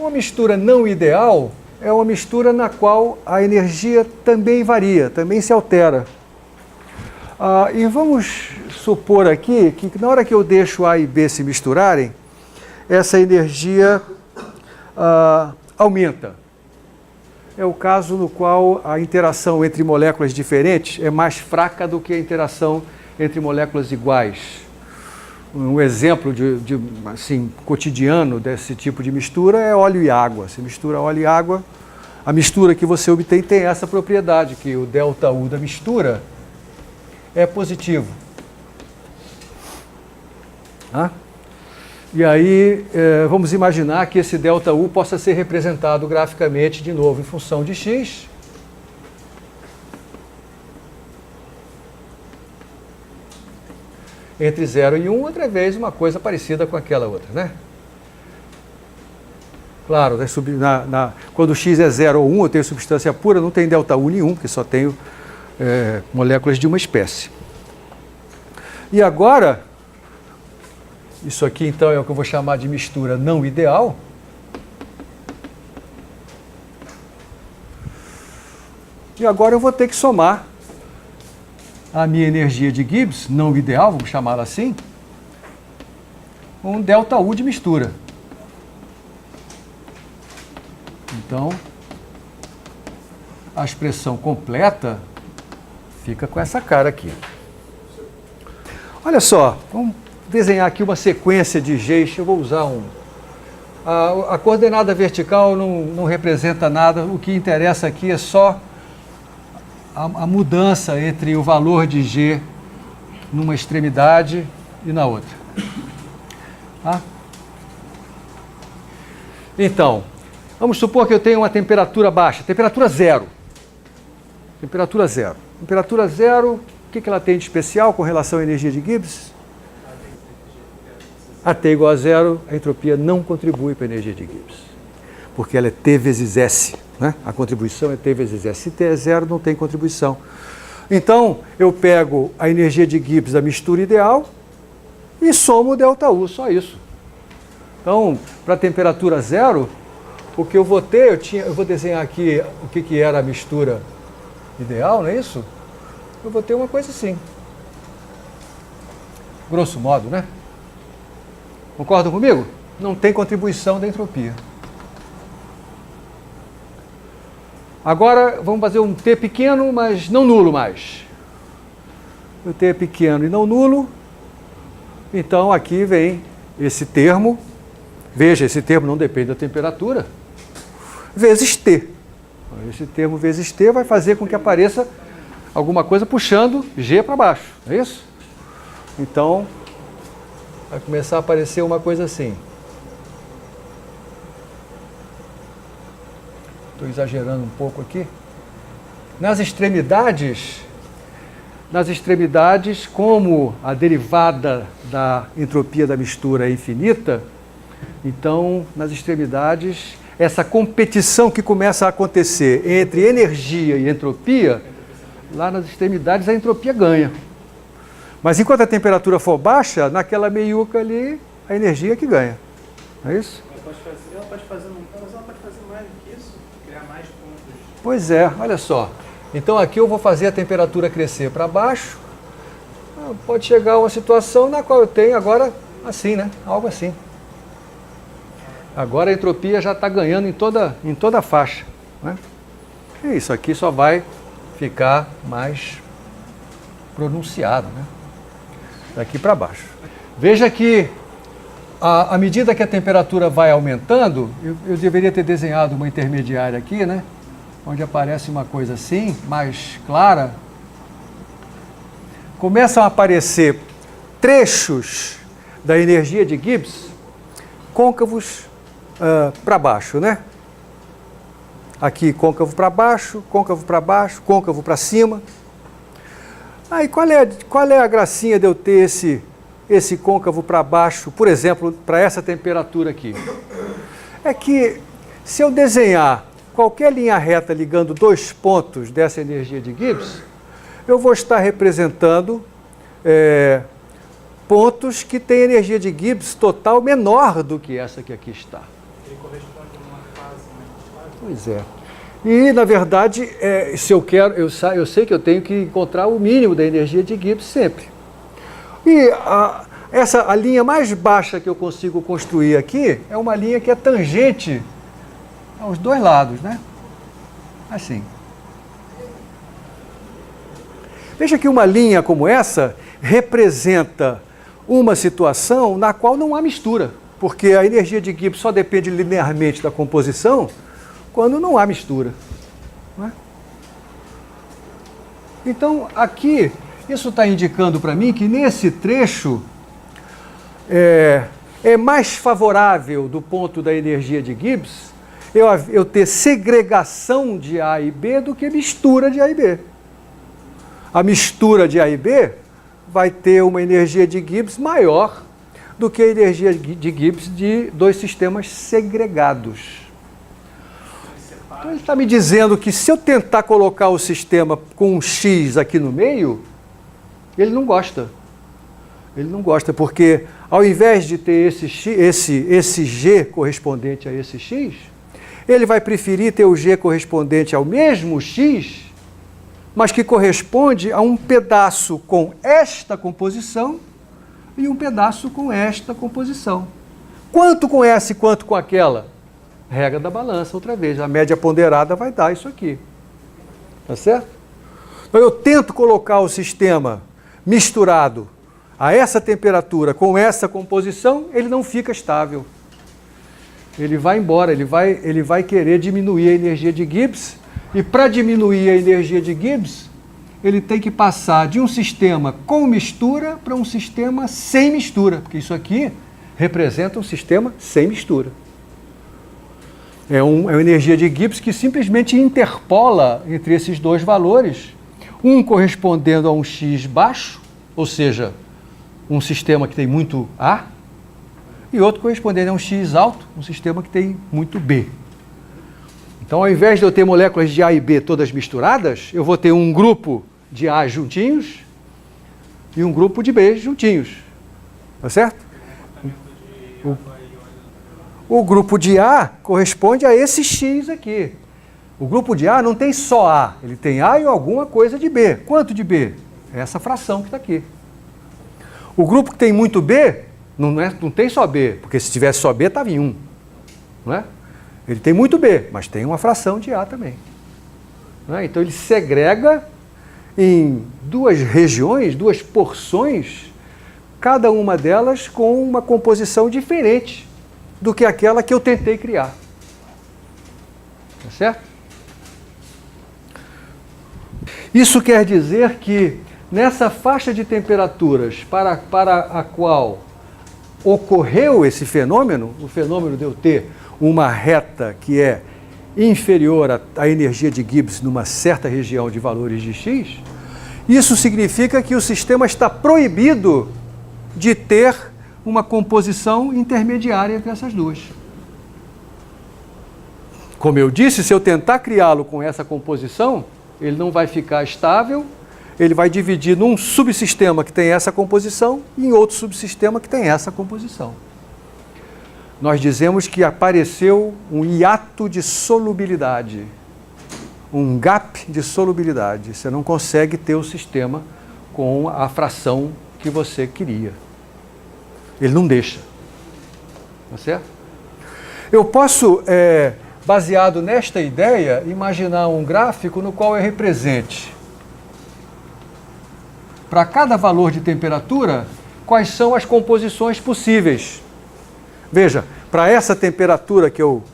Uma mistura não ideal é uma mistura na qual a energia também varia, também se altera. E vamos supor aqui que na hora que eu deixo A e B se misturarem, essa energia aumenta. É o caso no qual a interação entre moléculas diferentes é mais fraca do que a interação entre moléculas iguais. Um exemplo assim, cotidiano desse tipo de mistura é óleo e água. Se mistura óleo e água, a mistura que você obtém tem essa propriedade, que o ΔU da mistura é positivo. E aí, vamos imaginar que esse ΔU possa ser representado graficamente, de novo, em função de x. Entre 0 e 1, outra vez uma coisa parecida com aquela outra, né? Claro, quando x é 0 ou 1, eu tenho substância pura, não tem ΔU nenhum, porque só tenho moléculas de uma espécie. E agora, isso aqui então é o que eu vou chamar de mistura não ideal. E agora eu vou ter que somar a minha energia de Gibbs, não ideal, vamos chamá-la assim, com um ΔU de mistura. Então, a expressão completa fica com essa cara aqui. Olha só, vamos desenhar aqui uma sequência de Gs. Eu vou usar a coordenada vertical não representa nada, o que interessa aqui é só a mudança entre o valor de G numa extremidade e na outra. Então, vamos supor que eu tenho uma temperatura baixa, temperatura zero. Temperatura zero. Temperatura zero, o que ela tem de especial com relação à energia de Gibbs? A T igual a zero, a entropia não contribui para a energia de Gibbs, porque ela é T vezes S. Né? A contribuição é T vezes S. Se T é zero, não tem contribuição. Então, eu pego a energia de Gibbs da mistura ideal e somo o ΔU, só isso. Então, para a temperatura zero, o que eu vou ter, eu vou desenhar aqui o que era a mistura ideal, não é isso? Eu vou ter uma coisa assim. Grosso modo, né? Concordam comigo? Não tem contribuição da entropia. Agora, vamos fazer um T pequeno, mas não nulo mais. O T é pequeno e não nulo. Então, aqui vem esse termo. Veja, esse termo não depende da temperatura. Vezes T. Esse termo vezes T vai fazer com que apareça alguma coisa puxando G para baixo. É isso? Então, vai começar a aparecer uma coisa assim. Estou exagerando um pouco aqui. Nas extremidades, como a derivada da entropia da mistura é infinita, então, nas extremidades, essa competição que começa a acontecer entre energia e entropia, lá nas extremidades a entropia ganha. Mas enquanto a temperatura for baixa, naquela meiuca ali, a energia é que ganha. Não é isso? Ela pode fazer mais do que isso, criar mais pontos. Pois é, olha só. Então aqui eu vou fazer a temperatura crescer para baixo. Pode chegar a uma situação na qual eu tenho agora assim, né? Algo assim. Agora a entropia já está ganhando em toda a faixa. Né? E isso aqui só vai ficar mais pronunciado, né? Daqui para baixo. Veja que, à medida que a temperatura vai aumentando, eu deveria ter desenhado uma intermediária aqui, né? Onde aparece uma coisa assim, mais clara. Começam a aparecer trechos da energia de Gibbs côncavos para baixo, né? Aqui côncavo para baixo, côncavo para baixo, côncavo para cima. Aí qual é a gracinha de eu ter esse côncavo para baixo, por exemplo, para essa temperatura aqui? É que se eu desenhar qualquer linha reta ligando dois pontos dessa energia de Gibbs, eu vou estar representando pontos que têm energia de Gibbs total menor do que essa que aqui está. Ele corresponde a uma Pois é. E, na verdade, se eu quero, eu sei que eu tenho que encontrar o mínimo da energia de Gibbs sempre. E a linha mais baixa que eu consigo construir aqui é uma linha que é tangente aos dois lados, né? Assim. Veja que uma linha como essa representa uma situação na qual não há mistura, porque a energia de Gibbs só depende linearmente da composição quando não há mistura. Não é? Então, aqui, isso está indicando para mim que nesse trecho é mais favorável do ponto da energia de Gibbs eu ter segregação de A e B do que mistura de A e B. A mistura de A e B vai ter uma energia de Gibbs maior do que a energia de Gibbs de dois sistemas segregados. Então ele está me dizendo que se eu tentar colocar o sistema com um X aqui no meio, ele não gosta. Ele não gosta porque ao invés de ter esse G correspondente a esse X, ele vai preferir ter o G correspondente ao mesmo X, mas que corresponde a um pedaço com esta composição e um pedaço com esta composição. Quanto com essa e quanto com aquela? Regra da balança, outra vez. A média ponderada vai dar isso aqui. Tá certo? Então eu tento colocar o sistema misturado a essa temperatura com essa composição, ele não fica estável. Ele vai embora, ele vai querer diminuir a energia de Gibbs. E para diminuir a energia de Gibbs, ele tem que passar de um sistema com mistura para um sistema sem mistura, porque isso aqui representa um sistema sem mistura. É uma energia de Gibbs que simplesmente interpola entre esses dois valores, um correspondendo a um X baixo, ou seja, um sistema que tem muito A, e outro correspondendo a um X alto, um sistema que tem muito B. Então, ao invés de eu ter moléculas de A e B todas misturadas, eu vou ter um grupo de A juntinhos e um grupo de B juntinhos. Tá certo? O grupo de A corresponde a esse X aqui. O grupo de A não tem só A, ele tem A e alguma coisa de B. Quanto de B? É essa fração que está aqui. O grupo que tem muito B, não tem só B, porque se tivesse só B, estava em 1. Não é? Ele tem muito B, mas tem uma fração de A também. Não é? Então ele segrega em duas regiões, duas porções, cada uma delas com uma composição diferente do que aquela que eu tentei criar. Tá certo? Isso quer dizer que nessa faixa de temperaturas para a qual ocorreu esse fenômeno, o fenômeno de eu ter uma reta que é inferior à energia de Gibbs numa certa região de valores de X, isso significa que o sistema está proibido de ter uma composição intermediária entre essas duas. Como eu disse, se eu tentar criá-lo com essa composição, ele não vai ficar estável, ele vai dividir num subsistema que tem essa composição e em outro subsistema que tem essa composição. Nós dizemos que apareceu um hiato de solubilidade, um gap de solubilidade. Você não consegue ter o sistema com a fração que você queria. Ele não deixa. Tá certo? Eu posso, baseado nesta ideia, imaginar um gráfico no qual eu represente, para cada valor de temperatura, quais são as composições possíveis. Veja, para essa temperatura que eu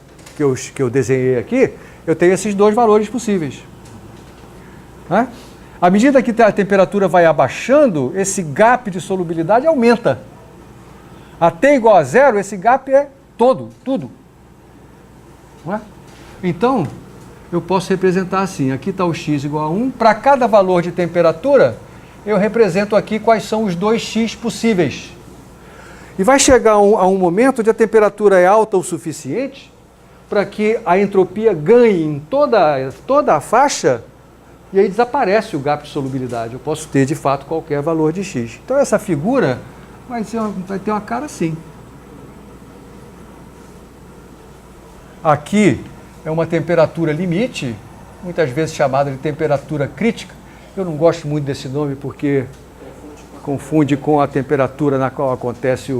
desenhei aqui, eu tenho esses dois valores possíveis. Né? À medida que a temperatura vai abaixando, esse gap de solubilidade aumenta. Até igual a zero, esse gap é tudo. Não é? Então, eu posso representar assim, aqui está o x igual a 1, para cada valor de temperatura, eu represento aqui quais são os dois x possíveis. E vai chegar a um momento onde a temperatura é alta o suficiente para que a entropia ganhe em toda a faixa e aí desaparece o gap de solubilidade. Eu posso ter, de fato, qualquer valor de x. Então, essa figura vai ter uma cara assim. Aqui é uma temperatura limite, muitas vezes chamada de temperatura crítica. Eu não gosto muito desse nome porque confunde com a temperatura na qual acontece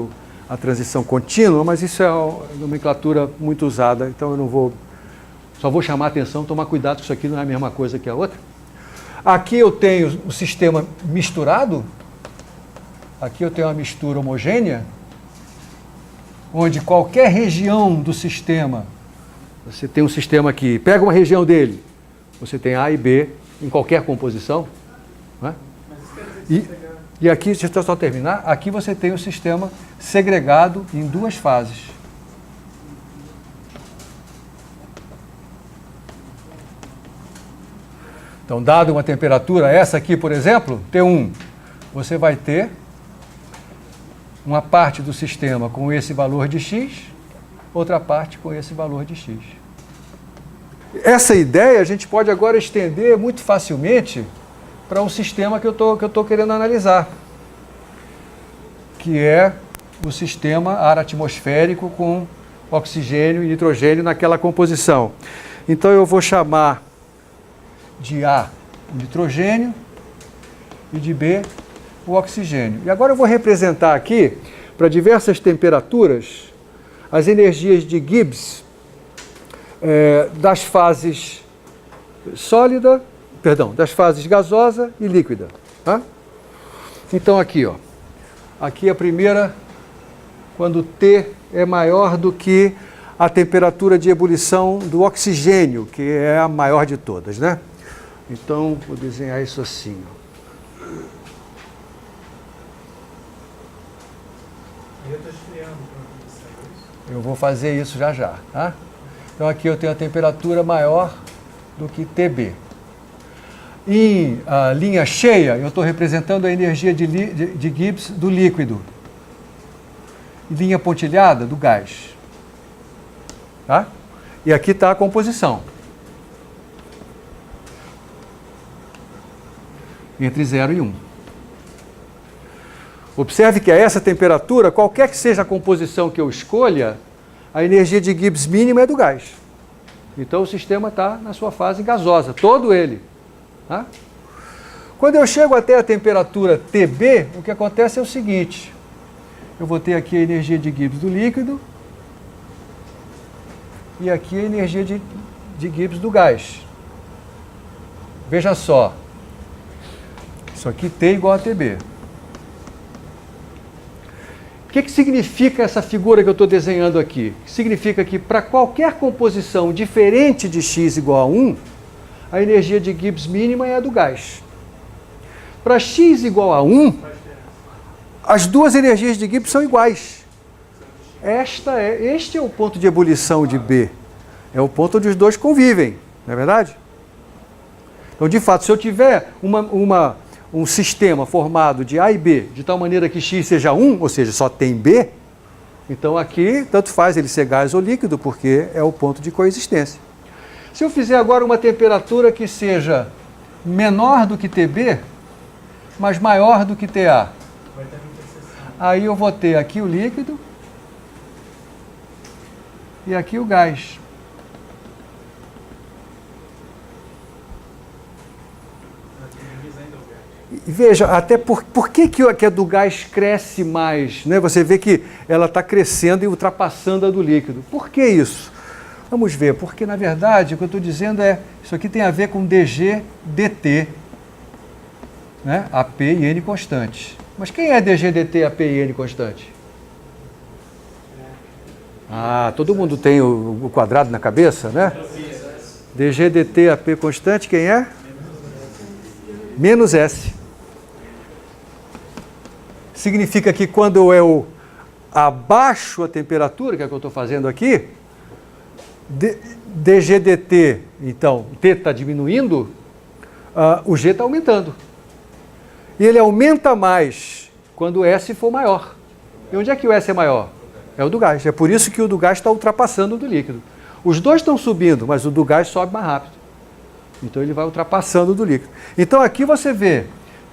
a transição contínua, mas isso é uma nomenclatura muito usada, então eu não vou, só vou chamar a atenção, tomar cuidado que isso aqui não é a mesma coisa que a outra. Aqui eu tenho o sistema misturado, aqui eu tenho uma mistura homogênea, onde qualquer região do sistema, você tem um sistema aqui, pega uma região dele, você tem A e B em qualquer composição, não é? E aqui, deixa eu só terminar, aqui você tem o sistema segregado em duas fases. Então, dado uma temperatura, essa aqui, por exemplo, T1, você vai ter uma parte do sistema com esse valor de X, outra parte com esse valor de X. Essa ideia a gente pode agora estender muito facilmente para um sistema que eu tô querendo analisar, que é o sistema ar atmosférico com oxigênio e nitrogênio naquela composição. Então eu vou chamar de A o nitrogênio e de B o oxigênio. E agora eu vou representar aqui, para diversas temperaturas, as energias de Gibbs das fases sólida, das fases gasosa e líquida. Tá? Então aqui, ó, aqui a primeira, quando T é maior do que a temperatura de ebulição do oxigênio, que é a maior de todas, né? Então, vou desenhar isso assim, ó. Eu vou fazer isso já já, tá? Então aqui eu tenho a temperatura maior do que TB. Em linha cheia, eu estou representando a energia de Gibbs do líquido. Em linha pontilhada, do gás. Tá? E aqui está a composição. Entre 0 e 1. Observe que a essa temperatura, qualquer que seja a composição que eu escolha, a energia de Gibbs mínima é do gás. Então o sistema está na sua fase gasosa, todo ele. Tá? Quando eu chego até a temperatura TB, o que acontece é o seguinte. Eu vou ter aqui a energia de Gibbs do líquido e aqui a energia de Gibbs do gás. Veja só. Isso aqui T igual a TB. O que significa essa figura que eu estou desenhando aqui? Significa que para qualquer composição diferente de x igual a 1, a energia de Gibbs mínima é a do gás. Para x igual a 1, as duas energias de Gibbs são iguais. Este é o ponto de ebulição de B. É o ponto onde os dois convivem, não é verdade? Então, de fato, se eu tiver um sistema formado de A e B, de tal maneira que x seja 1, ou seja, só tem B, então aqui tanto faz ele ser gás ou líquido, porque é o ponto de coexistência. Se eu fizer agora uma temperatura que seja menor do que TB, mas maior do que TA, aí eu vou ter aqui o líquido e aqui o gás. E veja, até por que a do gás cresce mais? Né? Você vê que ela está crescendo e ultrapassando a do líquido. Por que isso? Vamos ver, porque na verdade o que eu estou dizendo é, isso aqui tem a ver com dG, dt, né? AP e N constantes. Mas quem é dG, dt, AP e N constante? Ah, todo mundo tem o quadrado na cabeça, né? dG, dt, AP constante, quem é? Menos S. Significa que quando eu abaixo a temperatura, que é o que eu estou fazendo aqui, dG dt, então, T está diminuindo, o G está aumentando. E ele aumenta mais quando o S for maior. E onde é que o S é maior? É o do gás. É por isso que o do gás está ultrapassando o do líquido. Os dois estão subindo, mas o do gás sobe mais rápido. Então ele vai ultrapassando o do líquido. Então aqui você vê,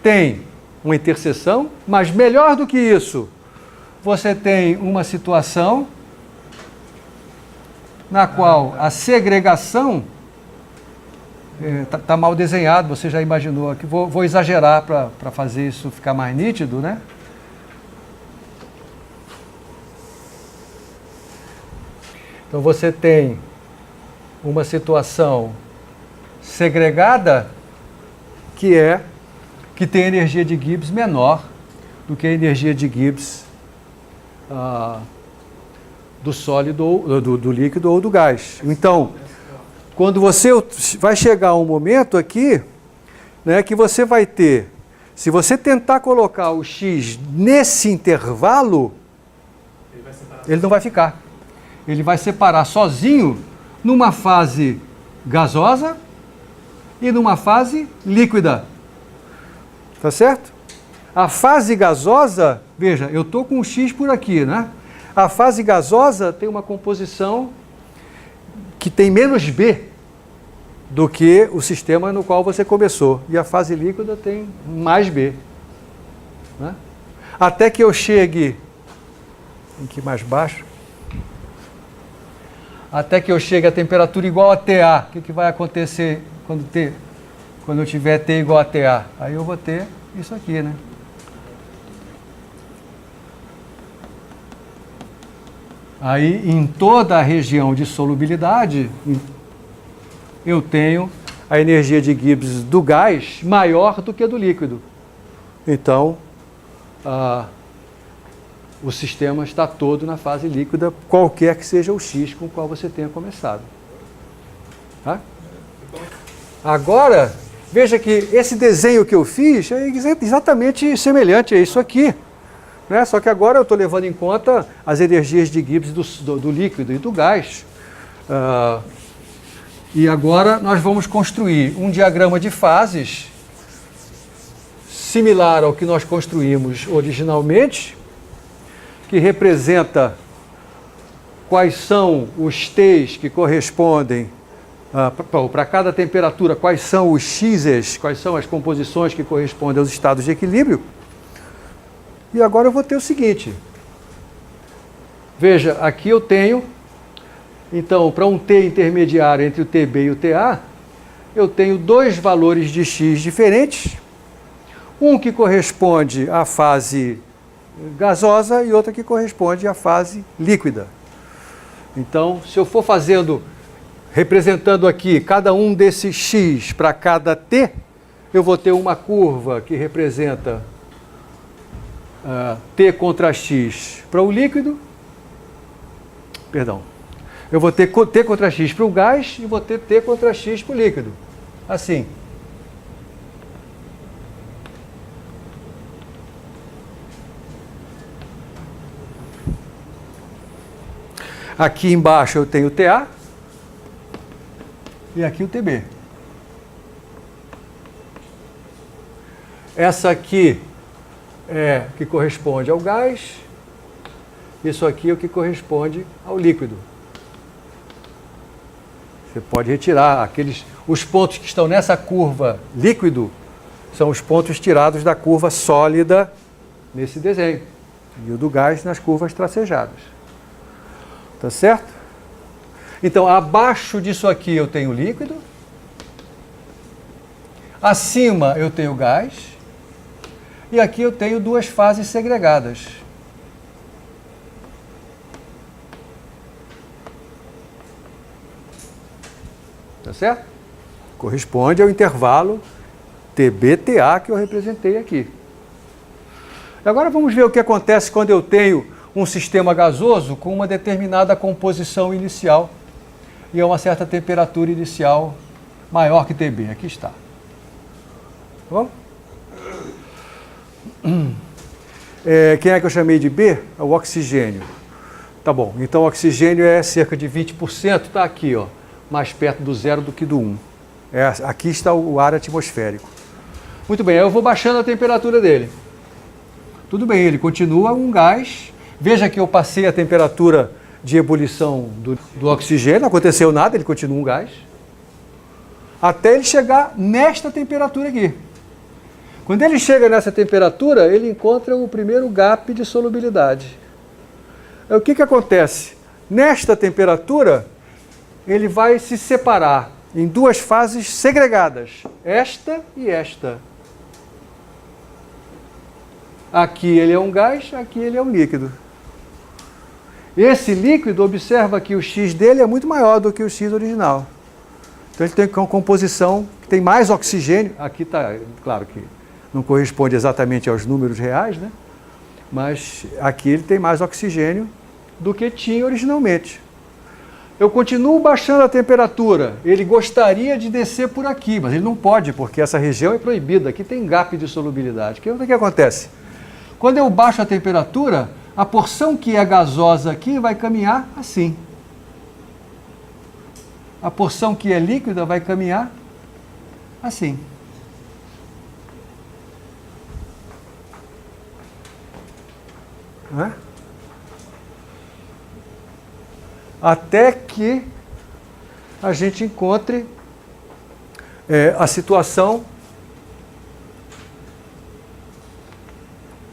tem uma interseção, mas melhor do que isso, você tem uma situação na qual a segregação está mal desenhado, você já imaginou aqui. Vou exagerar para fazer isso ficar mais nítido, né? Então você tem uma situação segregada que tem energia de Gibbs menor do que a energia de Gibbs do sólido, do líquido ou do gás. Então, quando você vai chegar um momento aqui, né, que você vai ter, se você tentar colocar o X nesse intervalo, ele não vai ficar. Ele vai separar sozinho numa fase gasosa e numa fase líquida. Tá certo? A fase gasosa, veja, eu estou com o X por aqui, né? A fase gasosa tem uma composição que tem menos B do que o sistema no qual você começou. E a fase líquida tem mais B. Né? Até que eu chegue... Aqui mais baixo. Até que eu chegue a temperatura igual a TA. O que vai acontecer quando eu tiver T igual a TA? Aí eu vou ter isso aqui, né? Aí, em toda a região de solubilidade, eu tenho a energia de Gibbs do gás maior do que do líquido. Então, o sistema está todo na fase líquida, qualquer que seja o X com o qual você tenha começado. Tá? Agora, veja que esse desenho que eu fiz é exatamente semelhante a isso aqui. Né? Só que agora eu estou levando em conta as energias de Gibbs do líquido e do gás. E agora nós vamos construir um diagrama de fases similar ao que nós construímos originalmente, que representa quais são os T's que correspondem para cada temperatura, quais são os X's, quais são as composições que correspondem aos estados de equilíbrio. E agora eu vou ter o seguinte. Veja, aqui eu tenho, então, para um T intermediário entre o TB e o TA, eu tenho dois valores de X diferentes, um que corresponde à fase gasosa e outro que corresponde à fase líquida. Então, se eu for representando aqui cada um desses X para cada T, eu vou ter uma curva que representa T contra X para o líquido, eu vou ter T contra X para o gás e vou ter T contra X para o líquido. Assim. Aqui embaixo eu tenho TA e aqui o TB. Essa aqui é o que corresponde ao gás, isso aqui é o que corresponde ao líquido. Você pode retirar os pontos que estão nessa curva líquido, são os pontos tirados da curva sólida nesse desenho, e o do gás nas curvas tracejadas. Tá certo? Então, abaixo disso aqui eu tenho líquido, acima eu tenho gás, e aqui eu tenho duas fases segregadas. Tá certo? Corresponde ao intervalo TB-TA que eu representei aqui. Agora vamos ver o que acontece quando eu tenho um sistema gasoso com uma determinada composição inicial e a uma certa temperatura inicial maior que TB. Aqui está. Tá bom? Quem é que eu chamei de B? É o oxigênio. Tá bom, então o oxigênio é cerca de 20%, está aqui, ó, mais perto do 0 do que do 1. Aqui está o ar atmosférico. Muito bem, eu vou baixando a temperatura dele. Tudo bem, ele continua um gás. Veja que eu passei a temperatura de ebulição do oxigênio, não aconteceu nada, ele continua um gás. Até ele chegar nesta temperatura aqui. Quando ele chega nessa temperatura, ele encontra o primeiro gap de solubilidade. O que acontece? Nesta temperatura, ele vai se separar em duas fases segregadas, esta e esta. Aqui ele é um gás, aqui ele é um líquido. Esse líquido, observa que o X dele é muito maior do que o X original. Então ele tem uma composição que tem mais oxigênio. Aqui está, claro que não corresponde exatamente aos números reais, né? Mas aqui ele tem mais oxigênio do que tinha originalmente. Eu continuo baixando a temperatura. Ele gostaria de descer por aqui, mas ele não pode, porque essa região é proibida. Aqui tem gap de solubilidade. O que acontece? Quando eu baixo a temperatura, a porção que é gasosa aqui vai caminhar assim. A porção que é líquida vai caminhar assim. Não é? Até que a gente encontre a situação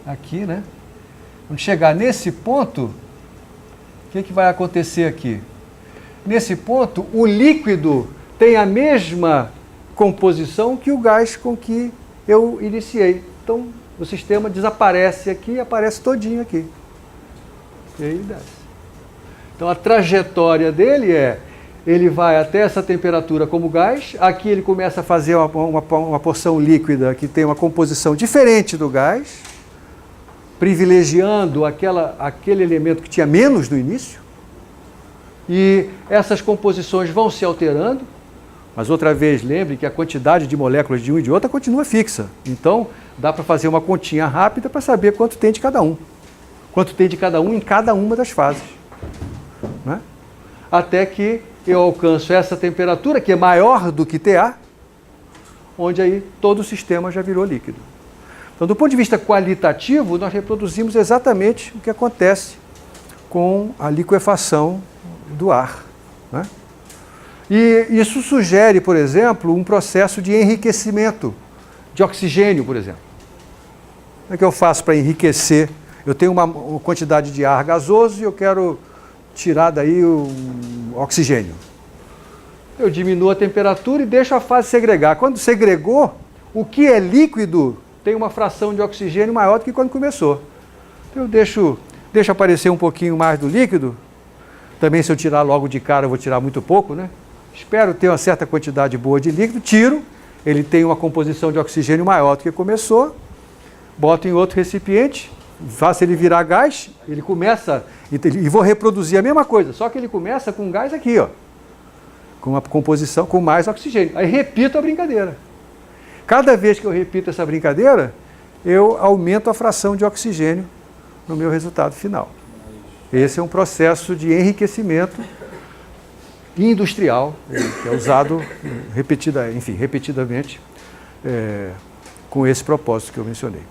aqui, né? Quando chegar nesse ponto, o que vai acontecer aqui? Nesse ponto, o líquido tem a mesma composição que o gás com que eu iniciei. Então, o sistema desaparece aqui e aparece todinho aqui. E aí desce. Então, a trajetória dele ele vai até essa temperatura como gás, aqui ele começa a fazer uma porção líquida que tem uma composição diferente do gás, privilegiando aquele elemento que tinha menos no início, e essas composições vão se alterando, mas outra vez, lembre que a quantidade de moléculas de um e de outra continua fixa. Então, dá para fazer uma continha rápida para saber quanto tem de cada um. Quanto tem de cada um em cada uma das fases. Né? Até que eu alcanço essa temperatura, que é maior do que TA, onde aí todo o sistema já virou líquido. Então, do ponto de vista qualitativo, nós reproduzimos exatamente o que acontece com a liquefação do ar. Né? E isso sugere, por exemplo, um processo de enriquecimento de oxigênio, por exemplo. Como é que eu faço para enriquecer? Eu tenho uma quantidade de ar gasoso e eu quero tirar daí o oxigênio. Eu diminuo a temperatura e deixo a fase segregar. Quando segregou, o que é líquido tem uma fração de oxigênio maior do que quando começou. Então eu deixo aparecer um pouquinho mais do líquido. Também, se eu tirar logo de cara, eu vou tirar muito pouco, né? Espero ter uma certa quantidade boa de líquido, tiro, ele tem uma composição de oxigênio maior do que começou, boto em outro recipiente, faço ele virar gás, ele começa, e vou reproduzir a mesma coisa, só que ele começa com gás aqui, ó, com uma composição com mais oxigênio. Aí repito a brincadeira. Cada vez que eu repito essa brincadeira, eu aumento a fração de oxigênio no meu resultado final. Esse é um processo de enriquecimento industrial, que é usado repetidamente com esse propósito que eu mencionei.